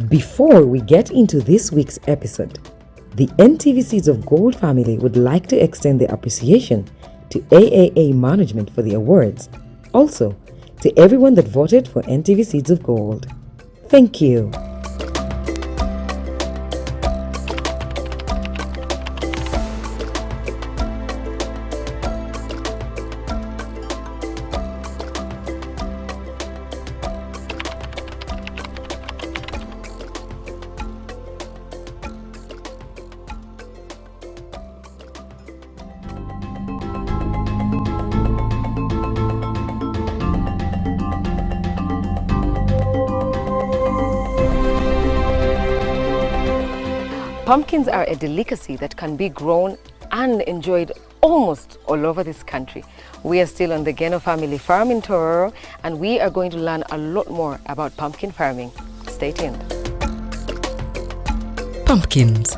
Before we get into this week's episode, the NTV Seeds of Gold family would like to extend their appreciation to AAA management for the awards. Also, to everyone that voted for NTV Seeds of Gold. Thank you. Pumpkins are a delicacy that can be grown and enjoyed almost all over this country. We are still on the Geno family farm in Tororo, and we are going to learn a lot more about pumpkin farming. Stay tuned. Pumpkins,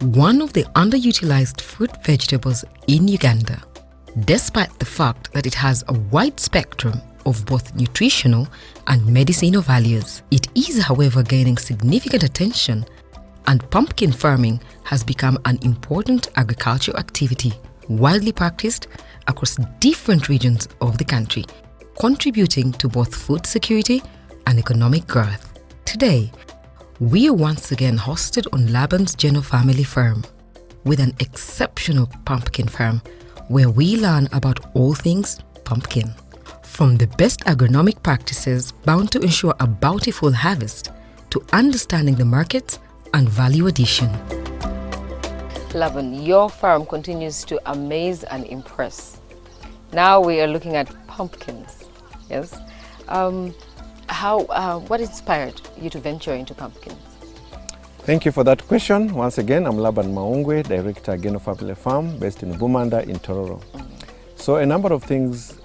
one of the underutilized fruit vegetables in Uganda. Despite the fact that it has a wide spectrum of both nutritional and medicinal values, it is, however, gaining significant attention, and pumpkin farming has become an important agricultural activity widely practiced across different regions of the country, contributing to both food security and economic growth. Today, we are once again hosted on Laban's Geno family farm with an exceptional pumpkin farm where we learn about all things pumpkin. From the best agronomic practices bound to ensure a bountiful harvest to understanding the markets and value addition. Laban, your farm continues to amaze and impress. Now we are looking at pumpkins. Yes. What inspired you to venture into pumpkins? Thank you for that question. Once again, I'm Laban Maungwe, Director, Geno Family Farm, based in Bumanda in Tororo. So a number of things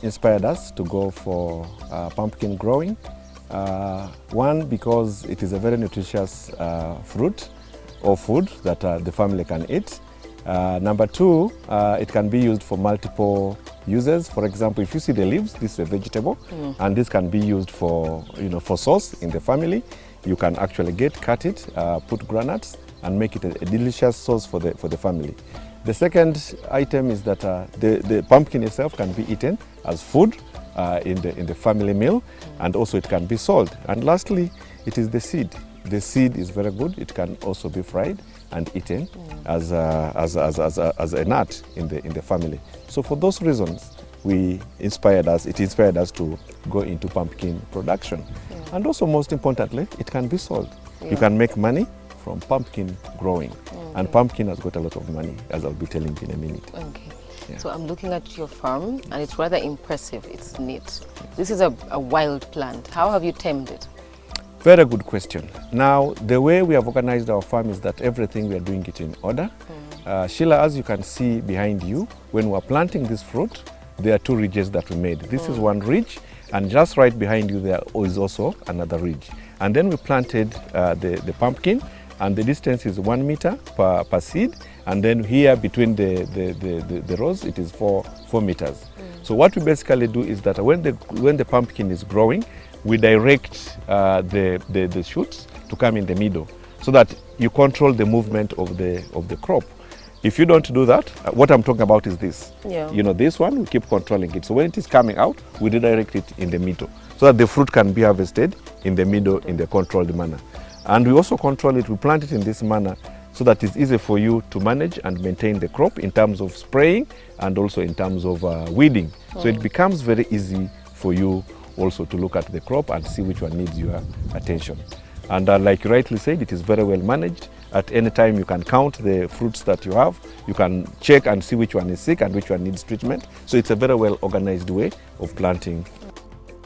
inspired us to go for pumpkin growing. One, because it is a very nutritious fruit or food that the family can eat. Number two, it can be used for multiple uses. For example, if you see the leaves, this is a vegetable, and this can be used for, for sauce in the family. You can actually cut it, put granules, and make it a delicious sauce for the family. The second item is that the pumpkin itself can be eaten as food in the family meal, and also it can be sold. And lastly, it is the seed. The seed is very good. It can also be fried and eaten as a nut in the family. So for those reasons, it inspired us to go into pumpkin production. And also, most importantly, it can be sold. You can make money from pumpkin growing. And pumpkin has got a lot of money, as I'll be telling you in a minute. Okay. Yeah. So I'm looking at your farm, and it's rather impressive. It's neat. This is a wild plant. How have you tamed it? Very good question. Now, the way we have organized our farm is that everything we are doing it in order. Sheila, as you can see behind you, when we are planting this fruit, there are two ridges that we made. This is one ridge, and just right behind you there is also another ridge. And then we planted the pumpkin, and the distance is 1 meter per seed. And then here between the rows, it is 4 meters. So what we basically do is that when the pumpkin is growing, we direct the shoots to come in the middle, so that you control the movement of the crop. If you don't do that, what I'm talking about is this. Yeah. This one, we keep controlling it. So when it is coming out, we redirect it in the middle, so that the fruit can be harvested in the middle in the controlled manner. And we also control it, we plant it in this manner, so that it's easy for you to manage and maintain the crop in terms of spraying and also in terms of weeding. So it becomes very easy for you also to look at the crop and see which one needs your attention. And like you rightly said, it is very well managed. At any time you can count the fruits that you have. You can check and see which one is sick and which one needs treatment. So it's a very well organized way of planting.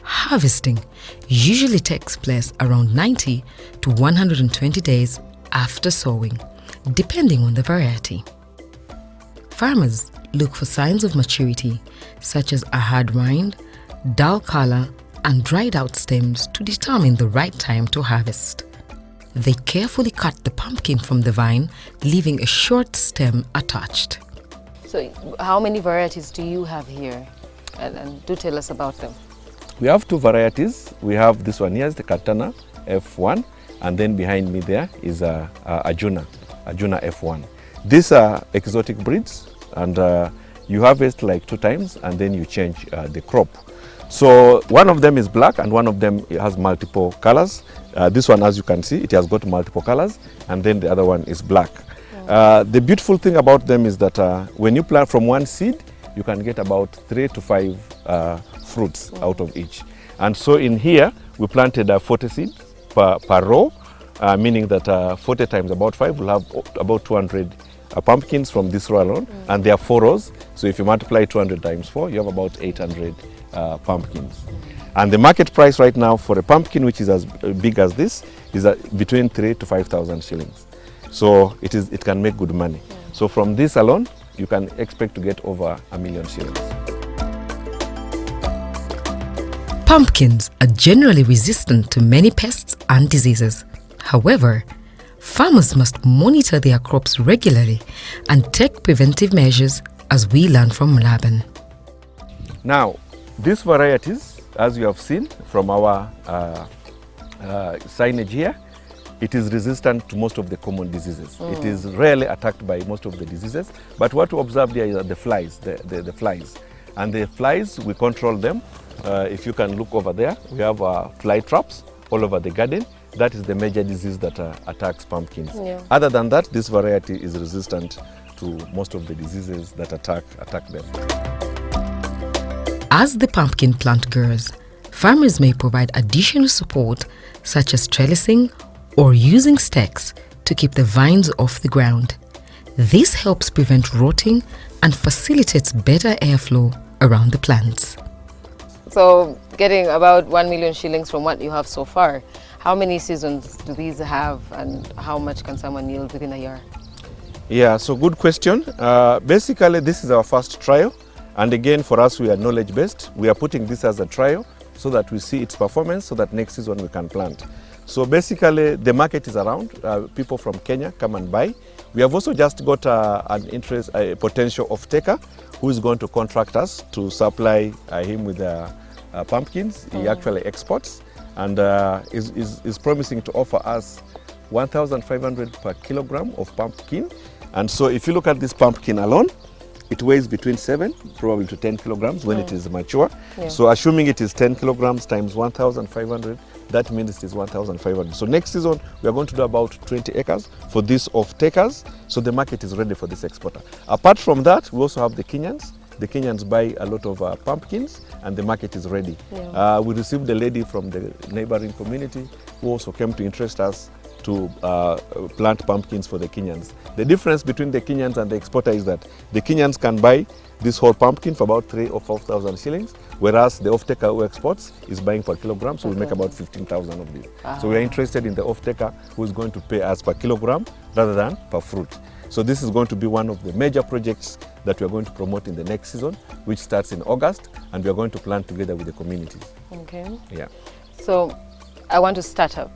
Harvesting usually takes place around 90 to 120 days after sowing, depending on the variety. Farmers look for signs of maturity, such as a hard rind, dull color, and dried out stems to determine the right time to harvest. They carefully cut the pumpkin from the vine, leaving a short stem attached. So how many varieties do you have here? And do tell us about them. We have two varieties. We have this one here, the Katana, F1, and then behind me there is Ajuna F1. These are exotic breeds, and you harvest like 2 times and then you change the crop. So one of them is black and one of them has multiple colors. This one, as you can see, it has got multiple colors, and then the other one is black. The beautiful thing about them is that when you plant from one seed, you can get about 3 to 5 fruits out of each. And so in here, we planted 40 seeds per row, meaning that 40 times about 5 will have about 200 pumpkins from this row alone, and there are 4 rows. So if you multiply 200 times 4, you have about 800 pumpkins. And the market price right now for a pumpkin, which is as big as this, is between 3,000 to 5,000 shillings. So it can make good money. So from this alone, you can expect to get over 1 million shillings. Pumpkins are generally resistant to many pests and diseases. However, farmers must monitor their crops regularly and take preventive measures, as we learn from Laban. Now, these varieties, as you have seen from our signage here, it is resistant to most of the common diseases. It is rarely attacked by most of the diseases, but what we observed here is the flies, the flies. And the flies, we control them. If you can look over there, we have fly traps all over the garden. That is the major disease that attacks pumpkins. Yeah. Other than that, this variety is resistant to most of the diseases that attack them. As the pumpkin plant grows, farmers may provide additional support, such as trellising or using stakes to keep the vines off the ground. This helps prevent rotting and facilitates better airflow around the plants. So getting about 1 million shillings from what you have so far, how many seasons do these have, and how much can someone yield within a year? Yeah, so good question. Basically, this is our first trial. And again, for us, we are knowledge-based. We are putting this as a trial so that we see its performance, so that next season we can plant. So basically, the market is around. People from Kenya come and buy. We have also just got a potential off-taker who is going to contract us to supply him with pumpkins. He actually exports, and is promising to offer us 1,500 per kilogram of pumpkin. And so if you look at this pumpkin alone, it weighs between 7 probably to 10 kilograms when it is mature. Yeah. So assuming it is 10 kilograms times 1,500, that means it is 1,500. So next season, we are going to do about 20 acres for these off-takers. So the market is ready for this exporter. Apart from that, we also have the Kenyans. The Kenyans buy a lot of pumpkins, and the market is ready. Yeah. We received a lady from the neighboring community who also came to interest us to plant pumpkins for the Kenyans. The difference between the Kenyans and the exporter is that the Kenyans can buy this whole pumpkin for about 3,000 or 4,000 shillings, whereas the off-taker who exports is buying per kilogram, so we make about 15,000 of these. So we are interested in the off-taker who is going to pay us per kilogram rather than per fruit. So this is going to be one of the major projects that we are going to promote in the next season, which starts in August, and we are going to plant together with the communities. Okay. Yeah. So I want to start up.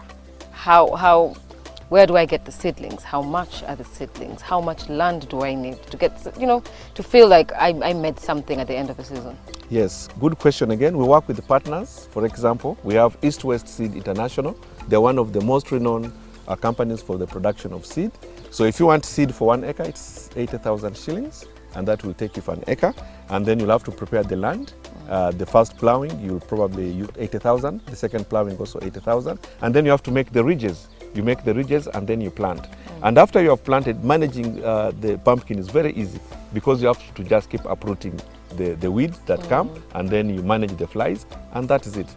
Where do I get the seedlings? How much are the seedlings? How much land do I need to get, to feel like I made something at the end of the season? Yes, good question again. We work with the partners. For example, we have East West Seed International. They're one of the most renowned companies for the production of seed. So if you want seed for 1 acre, it's 80,000 shillings, and that will take you for an acre. And then you'll have to prepare the land. The first plowing, you'll probably use 80,000. The second plowing also 80,000. And then you have to make the ridges. You make the ridges and then you plant. And after you have planted, managing the pumpkin is very easy, because you have to just keep uprooting the weeds that come, and then you manage the flies, and that is it.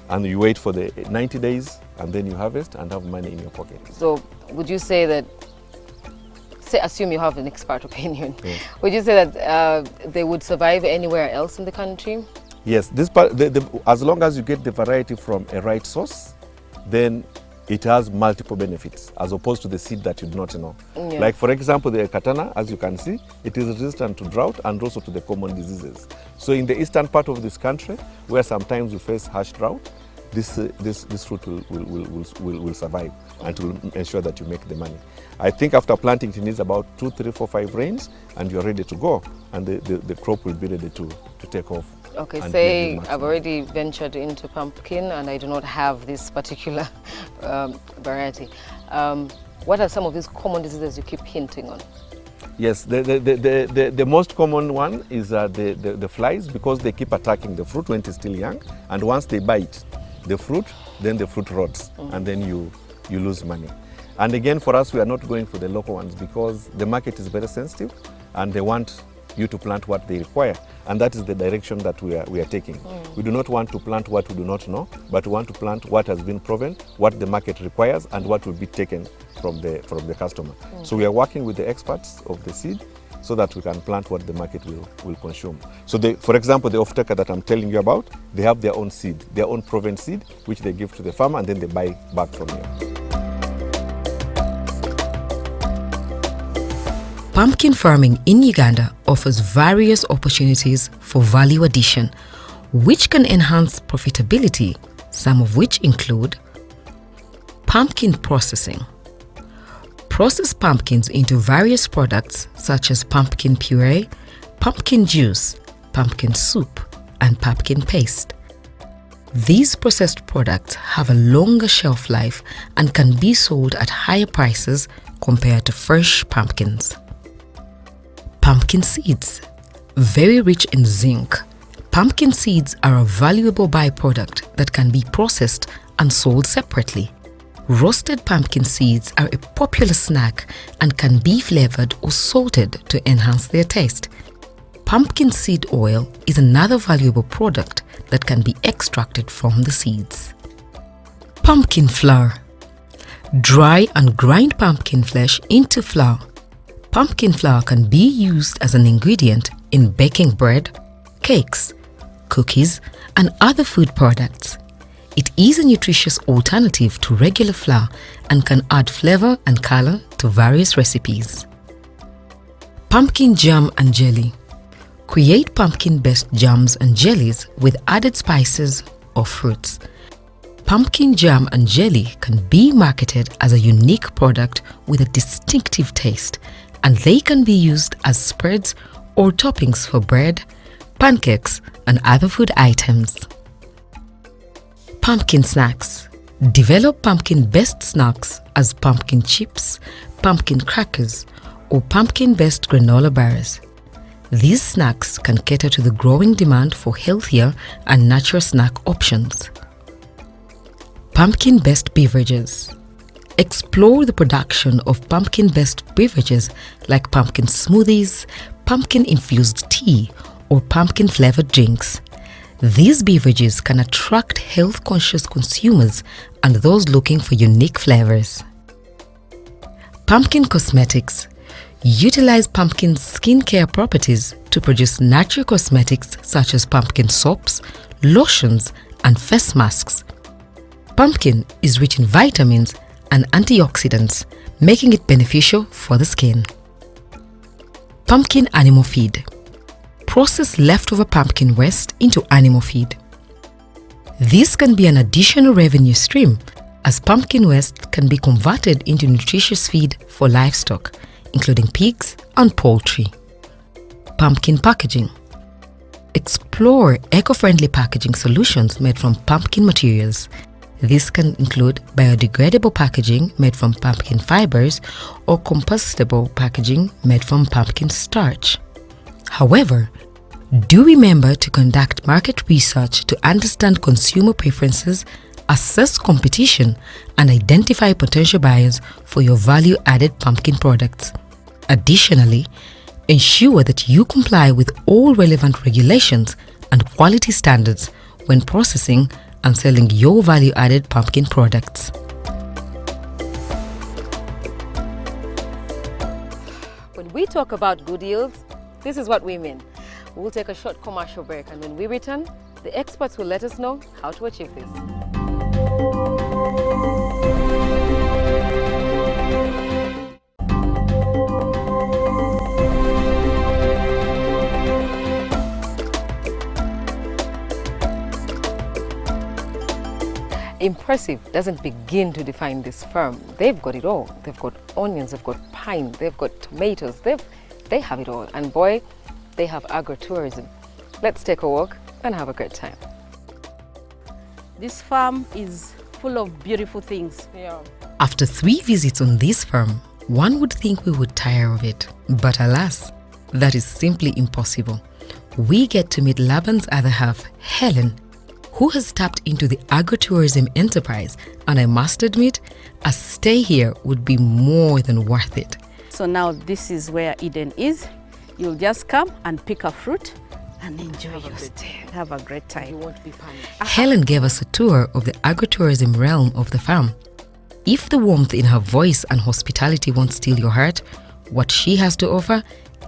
And you wait for the 90 days, and then you harvest and have money in your pocket. So would you say that, assume you have an expert opinion, would you say that they would survive anywhere else in the country? Yes, as long as you get the variety from a right source, then it has multiple benefits, as opposed to the seed that you do not know. Yeah. Like for example, the katana, as you can see, it is resistant to drought and also to the common diseases. So in the eastern part of this country, where sometimes we face harsh drought, this fruit will survive and will ensure that you make the money. I think after planting, it needs about 2, 3, 4, 5 rains, and you're ready to go, and the crop will be ready to to take off. Okay, and say give you I've maximum. already ventured into pumpkin and I do not have this particular variety. What are some of these common diseases you keep hinting on? Yes, the most common one is the flies, because they keep attacking the fruit when it is still young, and once they bite the fruit, then the fruit rots, and then you lose money. And again, for us, we are not going for the local ones because the market is very sensitive and they want you to plant what they require, and that is the direction that we are taking. We do not want to plant what we do not know, but we want to plant what has been proven, what the market requires, and what will be taken from the customer. So we are working with the experts of the seed so that we can plant what the market will consume. So for example, the off-taker that I'm telling you about, they have their own seed, their own proven seed, which they give to the farmer and then they buy back from you. Pumpkin farming in Uganda offers various opportunities for value addition, which can enhance profitability, some of which include pumpkin processing. Process pumpkins into various products such as pumpkin puree, pumpkin juice, pumpkin soup, and pumpkin paste. These processed products have a longer shelf life and can be sold at higher prices compared to fresh pumpkins. Pumpkin seeds. Very rich in zinc, pumpkin seeds are a valuable byproduct that can be processed and sold separately. Roasted pumpkin seeds are a popular snack and can be flavored or salted to enhance their taste. Pumpkin seed oil is another valuable product that can be extracted from the seeds. Pumpkin flour. Dry and grind pumpkin flesh into flour. Pumpkin flour can be used as an ingredient in baking bread, cakes, cookies, and other food products. It is a nutritious alternative to regular flour and can add flavor and color to various recipes. Pumpkin jam and jelly. Create pumpkin-based jams and jellies with added spices or fruits. Pumpkin jam and jelly can be marketed as a unique product with a distinctive taste, and they can be used as spreads or toppings for bread, pancakes, and other food items. Pumpkin snacks. Develop pumpkin-based snacks as pumpkin chips, pumpkin crackers, or pumpkin-based granola bars. These snacks can cater to the growing demand for healthier and natural snack options. Pumpkin-based beverages. Explore the production of pumpkin-based beverages like pumpkin smoothies, pumpkin-infused tea, or pumpkin-flavored drinks. These beverages can attract health-conscious consumers and those looking for unique flavors. Pumpkin cosmetics. Utilize pumpkin skincare properties to produce natural cosmetics such as pumpkin soaps, lotions, and face masks. Pumpkin is rich in vitamins and antioxidants, making it beneficial for the skin. Pumpkin animal feed. Process leftover pumpkin waste into animal feed. This can be an additional revenue stream, as pumpkin waste can be converted into nutritious feed for livestock, including pigs and poultry. Pumpkin packaging. Explore eco-friendly packaging solutions made from pumpkin materials. This can include biodegradable packaging made from pumpkin fibers or compostable packaging made from pumpkin starch. However, do remember to conduct market research to understand consumer preferences, assess competition, and identify potential buyers for your value-added pumpkin products. Additionally, ensure that you comply with all relevant regulations and quality standards when processing and selling your value-added pumpkin products. When we talk about good yields, this is what we mean. We'll take a short commercial break, and when we return, the experts will let us know how to achieve this. Impressive doesn't begin to define this firm. They've got it all. They've got onions, they've got pine, they've got tomatoes, they have it all. And boy, they have agritourism. Let's take a walk and have a great time. This farm is full of beautiful things. Yeah. After 3 visits on this farm, one would think we would tire of it. But alas, that is simply impossible. We get to meet Laban's other half, Helen, who has tapped into the agritourism enterprise, and I must admit, a stay here would be more than worth it. So now this is where Eden is. You'll just come and pick a fruit and enjoy your stay. Have a great time. You won't be punished. Helen gave us a tour of the agritourism realm of the farm. If the warmth in her voice and hospitality won't steal your heart, what she has to offer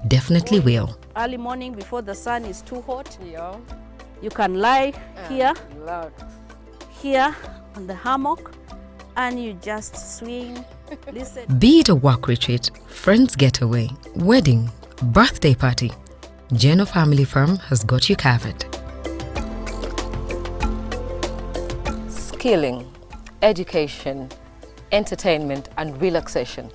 definitely will. Early morning before the sun is too hot, Yeah. you can lie here Relax. on the hammock, and you just swing, listen. Be it a work retreat, friends getaway, wedding, birthday party, Geno Family Farm has got you covered. Skilling, education, entertainment and relaxation.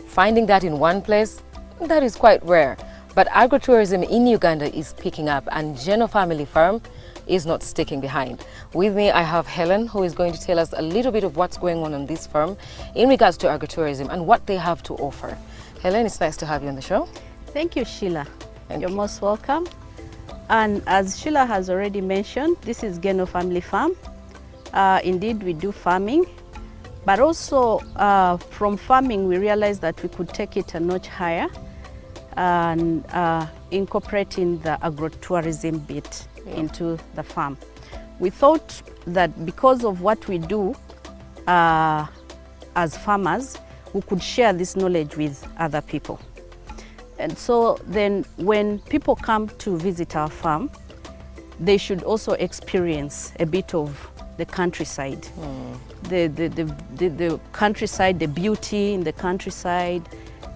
Finding that in one place, that is quite rare. But agritourism in Uganda is picking up, and Geno Family Farm is not sticking behind. With me, I have Helen, who is going to tell us a little bit of what's going on this farm in regards to agritourism and what they have to offer. Helen, it's nice to have you on the show. Thank you, Sheila. Thank You're you. most welcome. And as Sheila has already mentioned, this is Geno Family Farm. Indeed, we do farming, but also from farming, we realized that we could take it a notch higher and incorporating the agrotourism bit into the farm. We thought that because of what we do as farmers, we could share this knowledge with other people. And so then when people come to visit our farm, they should also experience a bit of the countryside. The countryside, the beauty in the countryside,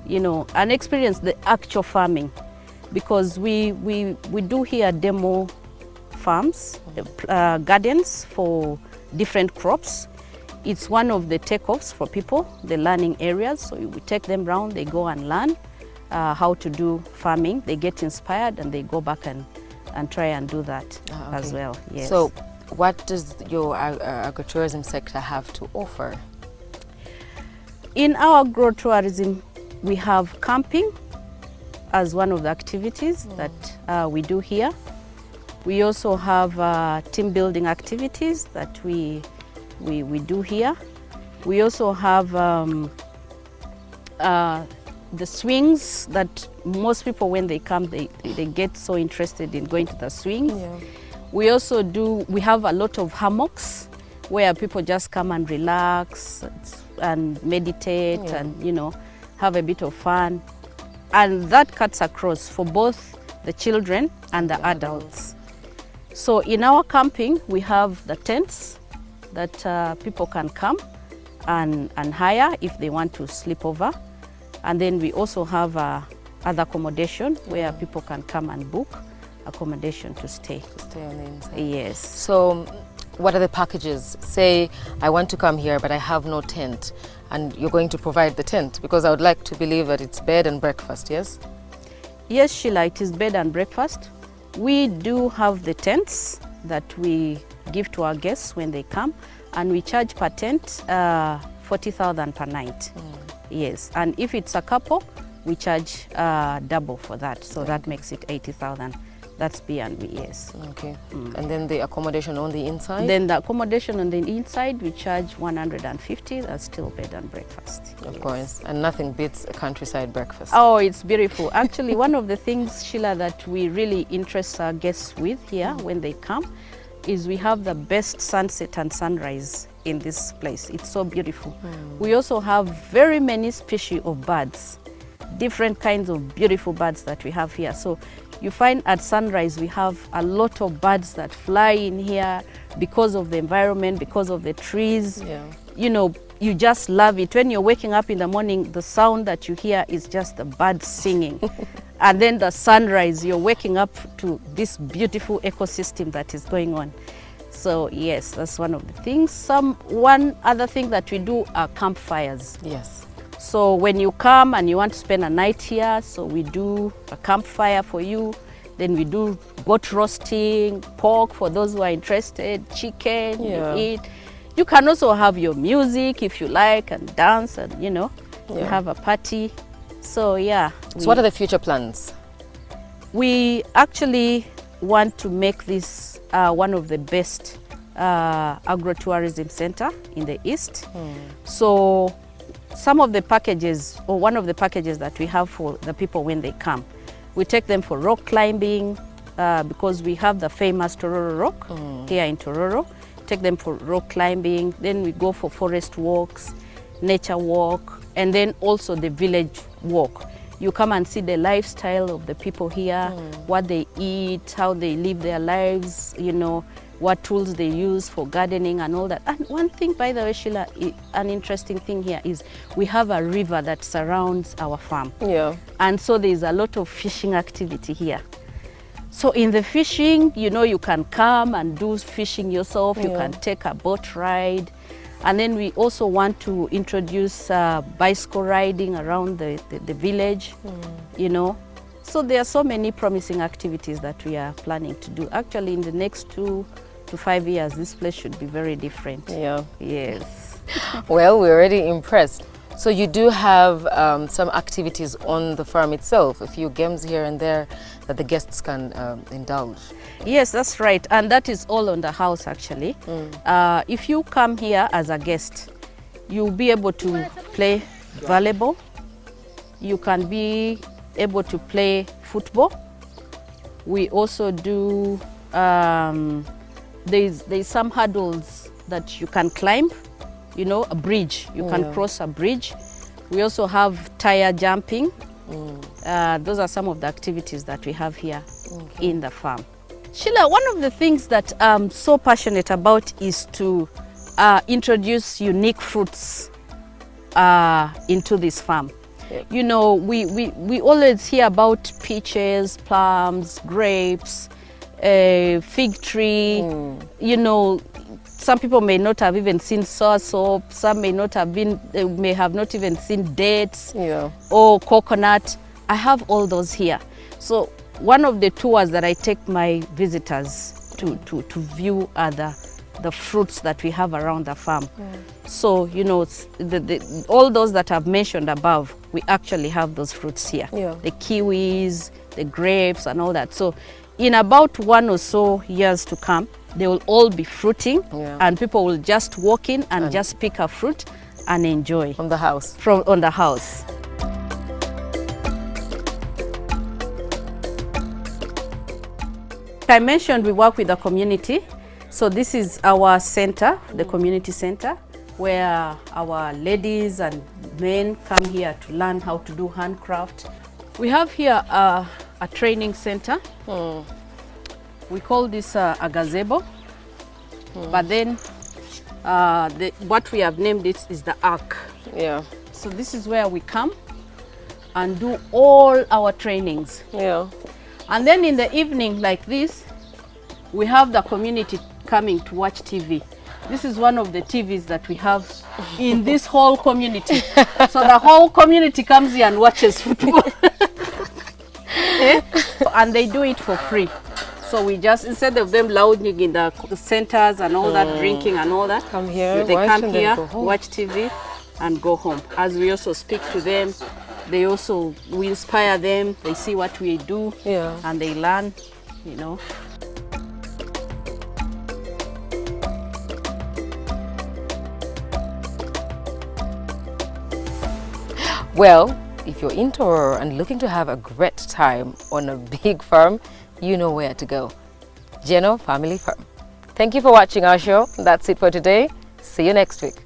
you know, and experience the actual farming. Because we do here demo farms, gardens for different crops. It's one of the takeoffs for people, the learning areas. So we take them around, they go and learn how to do farming. They get inspired and they go back and try and do that as well. Yes. So what does your agritourism sector have to offer? In our agrotourism, we have camping as one of the activities that we do here. We also have team building activities that we do here. We also have the swings that most people, when they come, they get so interested in going to the swings. Yeah. We also we have a lot of hammocks where people just come and relax and meditate and, you know, have a bit of fun. And that cuts across for both the children and the adults. So in our camping, we have the tents that people can come and hire if they want to sleep over. And then we also have other accommodation where people can come and book accommodation to stay. Stay on the inside. Yes. So what are the packages? Say I want to come here but I have no tent, and you're going to provide the tent, because I would like to believe that it's bed and breakfast, yes? Yes, Sheila, it is bed and breakfast. We do have the tents that we give to our guests when they come, and we charge per tent 40,000 per night. Yes, and if it's a couple, we charge double for that, so that makes it 80,000. That's B&B, yes. Okay. And then the accommodation on the inside? Then the accommodation on the inside, we charge 150. That's still bed and breakfast. Of course, and nothing beats a countryside breakfast. Oh, it's beautiful. Actually, one of the things, Sheila, that we really interest our guests with here when they come is we have the best sunset and sunrise in this place. It's so beautiful. We also have very many species of birds, different kinds of beautiful birds that we have here. So you find at sunrise we have a lot of birds that fly in here because of the environment, because of the trees. Yeah. You know, you just love it. When you're waking up in the morning, the sound that you hear is just the birds singing. And then the sunrise, you're waking up to this beautiful ecosystem that is going on. So yes, that's one of the things. One other thing that we do are campfires. Yes. So when you come and you want to spend a night here, so we do a campfire for you. Then we do goat roasting, pork for those who are interested, chicken, you eat. You can also have your music if you like and dance and, you know, you have a party. So, yeah. So what are the future plans? We actually want to make this one of the best agritourism center in the East. So some of the packages, or one of the packages that we have for the people when they come, we take them for rock climbing because we have the famous Tororo Rock here in Tororo. Take them for rock climbing, then we go for forest walks, nature walk, and then also the village walk. You come and see the lifestyle of the people here, what they eat, how they live their lives, you know, what tools they use for gardening and all that. And one thing, by the way, Sheila, an interesting thing here is we have a river that surrounds our farm. Yeah. And so there's a lot of fishing activity here. So in the fishing, you know, you can come and do fishing yourself, you can take a boat ride. And then we also want to introduce bicycle riding around the village, you know. So there are so many promising activities that we are planning to do. Actually, in the next 2 to 5 years, this place should be very different. Yeah. Yes. Well, we're already impressed. So you do have some activities on the farm itself, a few games here and there that the guests can indulge. Yes, that's right. And that is all on the house, actually. If you come here as a guest, you'll be able to play volleyball. You can be able to play football. We also do, there's some hurdles that you can climb. You know, a bridge. You can cross a bridge. We also have tire jumping. Those are some of the activities that we have here in the farm. Sheila, one of the things that I'm so passionate about is to introduce unique fruits into this farm. You know, we always hear about peaches, plums, grapes, fig tree, you know. Some people may not have even seen soursop. Some may not have may have not even seen dates or coconut. I have all those here. So one of the tours that I take my visitors to view are the fruits that we have around the farm. So, you know, all those that I've mentioned above, we actually have those fruits here. The kiwis, the grapes and all that. So in about 1 or so years to come, they will all be fruiting and people will just walk in and just pick a fruit and enjoy. On the house. On the house. I mentioned we work with the community. So this is our center, the community center, where our ladies and men come here to learn how to do handcraft. We have here a training center. We call this a gazebo, but then what we have named it is the ark. So this is where we come and do all our trainings. And then in the evening like this, we have the community coming to watch TV. This is one of the TVs that we have in this whole community. So the whole community comes here and watches football. And they do it for free. So we just, instead of them lounging in the centers and all that, drinking and all that, come here, they come here, watch TV and go home. As we also speak to them, we inspire them, they see what we do and they learn, you know. Well, if you're in Tororo and looking to have a great time on a big farm, you know where to go. Geno Family Farm. Thank you for watching our show. That's it for today. See you next week.